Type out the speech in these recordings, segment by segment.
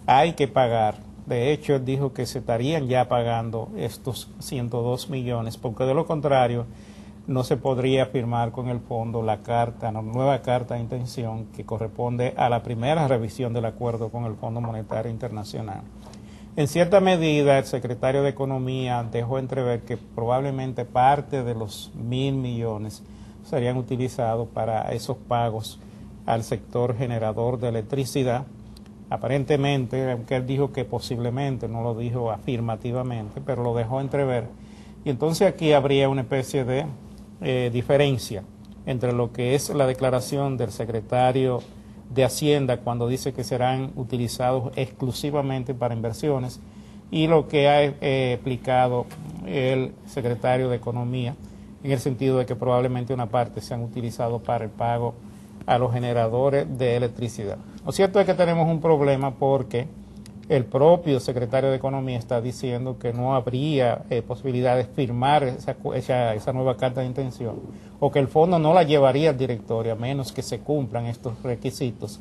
hay que pagar. De hecho, él dijo que se estarían ya pagando estos 102 millones, porque de lo contrario no se podría firmar con el fondo la nueva carta de intención que corresponde a la primera revisión del acuerdo con el Fondo Monetario Internacional. En cierta medida, el secretario de Economía dejó entrever que probablemente parte de los 1.000 millones serían utilizados para esos pagos al sector generador de electricidad. Aparentemente, aunque él dijo que posiblemente, no lo dijo afirmativamente, pero lo dejó entrever. Y entonces aquí habría una especie de diferencia entre lo que es la declaración del secretario de Hacienda cuando dice que serán utilizados exclusivamente para inversiones y lo que ha explicado el secretario de Economía en el sentido de que probablemente una parte se han utilizado para el pago a los generadores de electricidad. Lo cierto es que tenemos un problema porque el propio secretario de Economía está diciendo que no habría posibilidad de firmar esa nueva carta de intención o que el fondo no la llevaría al directorio a menos que se cumplan estos requisitos.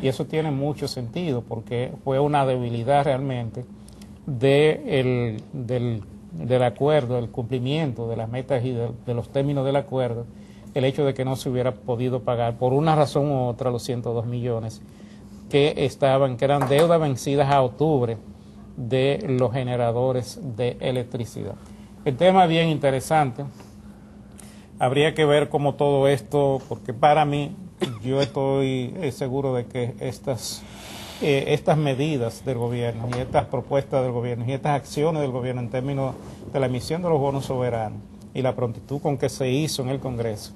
Y eso tiene mucho sentido porque fue una debilidad realmente del acuerdo, el cumplimiento de las metas y de los términos del acuerdo, el hecho de que no se hubiera podido pagar por una razón u otra los 102 millones que eran deudas vencidas a octubre de los generadores de electricidad. El tema es bien interesante. Habría que ver cómo todo esto, porque para mí, yo estoy seguro de que estas medidas del gobierno y estas propuestas del gobierno y estas acciones del gobierno en términos de la emisión de los bonos soberanos y la prontitud con que se hizo en el Congreso,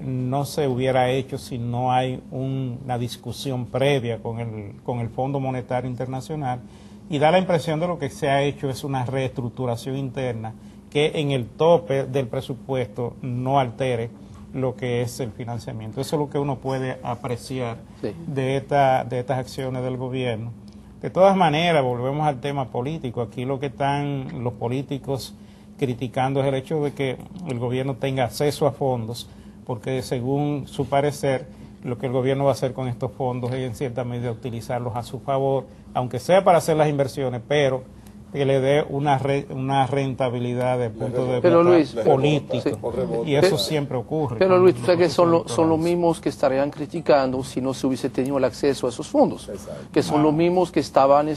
no se hubiera hecho si no hay una discusión previa con el Fondo Monetario Internacional, y da la impresión de lo que se ha hecho es una reestructuración interna que en el tope del presupuesto no altere lo que es el financiamiento. Eso es lo que uno puede apreciar de estas acciones del gobierno. De todas maneras, volvemos al tema político. Aquí lo que están los políticos criticando es el hecho de que el gobierno tenga acceso a fondos, porque según su parecer, lo que el gobierno va a hacer con estos fondos es en cierta medida utilizarlos a su favor, aunque sea para hacer las inversiones, pero que le dé una rentabilidad desde el punto de vista político. Y eso siempre ocurre. Pero Luis, tú sabes que son los mismos que estarían criticando si no se hubiese tenido el acceso a esos fondos. Exacto. Que son los mismos que estaban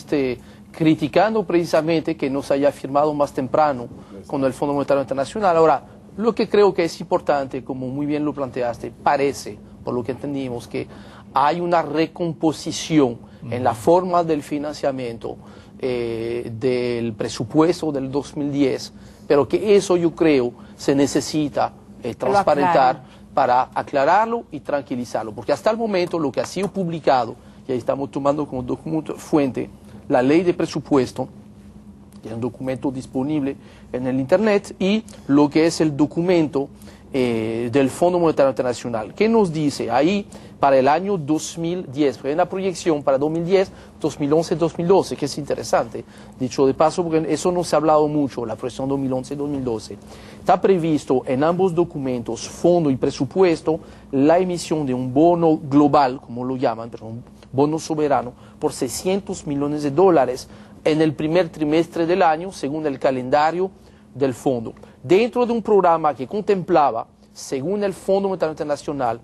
criticando precisamente que no se haya firmado más temprano con el Fondo Monetario Internacional. Ahora, lo que creo que es importante, como muy bien lo planteaste, parece, por lo que entendimos, que hay una recomposición en la forma del financiamiento del presupuesto del 2010, pero que eso yo creo se necesita transparentar para aclararlo y tranquilizarlo, porque hasta el momento lo que ha sido publicado, y ahí estamos tomando como documento fuente la ley de presupuesto, que es un documento disponible en el internet, y lo que es el documento del Fondo Monetario Internacional, que nos dice ahí para el año 2010, porque hay una proyección para 2010, 2011, 2012, que es interesante, dicho de paso, porque eso no se ha hablado mucho, la proyección 2011 y 2012. Está previsto en ambos documentos, fondo y presupuesto, la emisión de un bono global, como lo llaman, pero un bono soberano, por $600 millones en el primer trimestre del año, según el calendario del fondo, dentro de un programa que contemplaba, según el Fondo Monetario Internacional,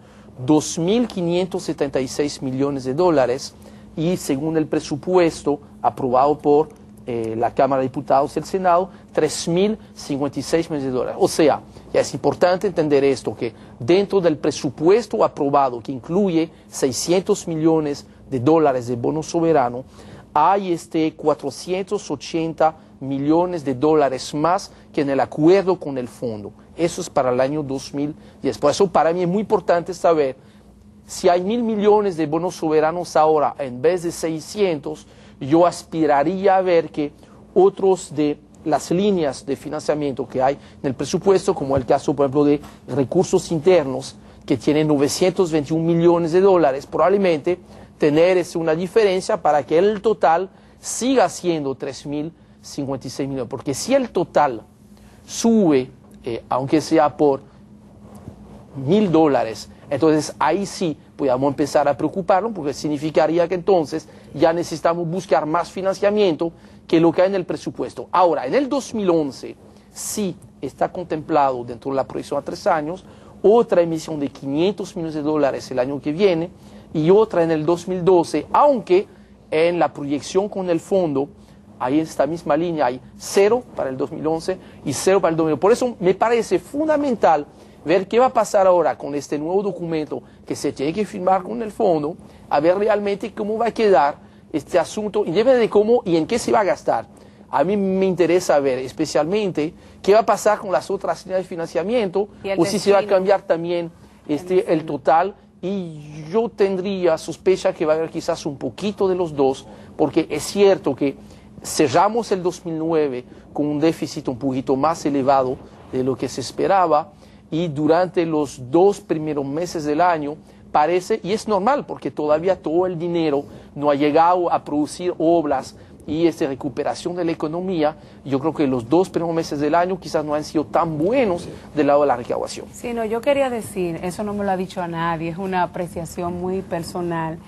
2.576 millones de dólares, y según el presupuesto aprobado por la Cámara de Diputados y el Senado, 3.056 millones de dólares. O sea, ya es importante entender esto, que dentro del presupuesto aprobado, que incluye 600 millones de dólares de bono soberano, hay 480 millones de dólares más que en el acuerdo con el fondo. Eso es para el año 2010. Por eso para mí es muy importante saber si hay 1.000 millones de bonos soberanos ahora en vez de 600, yo aspiraría a ver que otros de las líneas de financiamiento que hay en el presupuesto, como el caso, por ejemplo, de recursos internos, que tienen 921 millones de dólares, probablemente tener una diferencia para que el total siga siendo 3.056 millones. Porque si el total sube, aunque sea por $1.000, Entonces ahí sí podemos empezar a preocuparnos porque significaría que entonces ya necesitamos buscar más financiamiento que lo que hay en el presupuesto. Ahora, en el 2011 sí está contemplado dentro de la proyección a 3 años otra emisión de $500 millones el año que viene y otra en el 2012, aunque en la proyección con el fondo, ahí en esta misma línea hay 0 para el 2011 y 0 para el 2012. Por eso me parece fundamental ver qué va a pasar ahora con este nuevo documento que se tiene que firmar con el fondo, a ver realmente cómo va a quedar este asunto, independientemente de cómo y en qué se va a gastar. A mí me interesa ver especialmente qué va a pasar con las otras líneas de financiamiento o si se va a cambiar también el total. Y yo tendría sospecha que va a haber quizás un poquito de los dos, porque es cierto que cerramos el 2009 con un déficit un poquito más elevado de lo que se esperaba y durante los 2 primeros meses del año parece, y es normal porque todavía todo el dinero no ha llegado a producir obras y recuperación de la economía, yo creo que los 2 primeros meses del año quizás no han sido tan buenos del lado de la recaudación. Sí, no, yo quería decir, eso no me lo ha dicho a nadie, es una apreciación muy personal,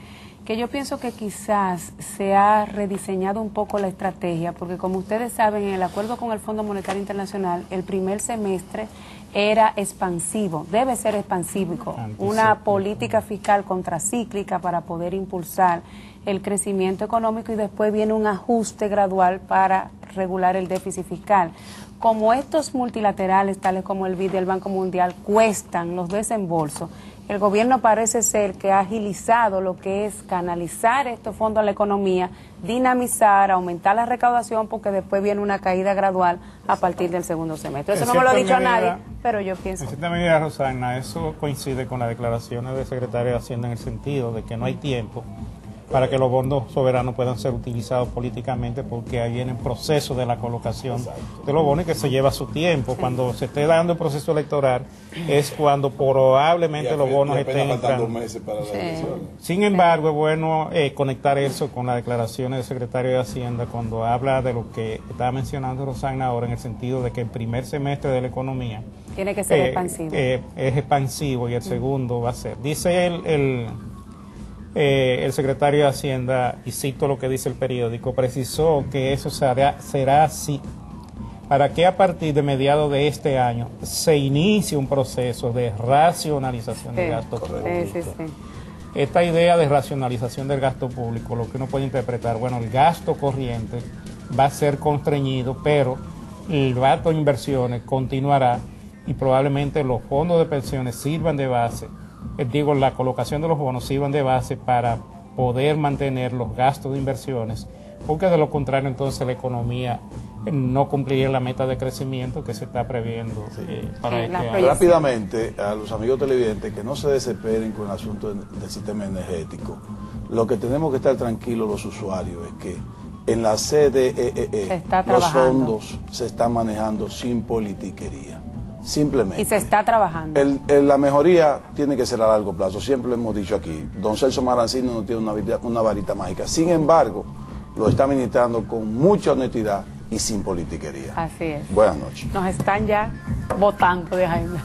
que yo pienso que quizás se ha rediseñado un poco la estrategia, porque como ustedes saben, en el acuerdo con el Fondo Monetario Internacional, el primer semestre era expansivo, debe ser expansivo, una política fiscal contracíclica para poder impulsar el crecimiento económico y después viene un ajuste gradual para regular el déficit fiscal. Como estos multilaterales, tales como el BID y el Banco Mundial, cuestan los desembolsos, el gobierno parece ser que ha agilizado lo que es canalizar estos fondos a la economía, dinamizar, aumentar la recaudación, porque después viene una caída gradual a partir del segundo semestre. Eso no me lo ha dicho a nadie, pero yo pienso. En cierta medida, Rosana, eso coincide con las declaraciones del secretario de Hacienda en el sentido de que no hay tiempo para que los bonos soberanos puedan ser utilizados políticamente, porque ahí viene el proceso de la colocación de los bonos que se lleva su tiempo. Sí. Cuando se esté dando el proceso electoral es cuando probablemente los bonos estén entrando. Meses para la elección. Sin embargo, es bueno conectar eso con las declaraciones del secretario de Hacienda cuando habla de lo que estaba mencionando Rosana ahora, en el sentido de que el primer semestre de la economía tiene que ser expansivo. Es expansivo y el segundo va a ser. Dice el secretario de Hacienda, y cito lo que dice el periódico, precisó que eso será así para que a partir de mediados de este año se inicie un proceso de racionalización del gasto público. Esta idea de racionalización del gasto público, lo que uno puede interpretar, bueno, el gasto corriente va a ser constreñido, pero el gasto de inversiones continuará y probablemente los fondos de pensiones sirvan de base. La colocación de los bonos sirvan de base para poder mantener los gastos de inversiones, porque de lo contrario entonces la economía no cumpliría la meta de crecimiento que se está previendo para este año. Rápidamente, a los amigos televidentes, que no se desesperen con el asunto del sistema energético. Lo que tenemos que estar tranquilos los usuarios es que en la CDEE los fondos se están manejando sin politiquería. Simplemente. Y se está trabajando. La mejoría tiene que ser a largo plazo, siempre lo hemos dicho aquí. Don Celso Marancino no tiene una varita mágica. Sin embargo, lo está administrando con mucha honestidad y sin politiquería. Así es. Buenas noches. Nos están ya votando de Jaime.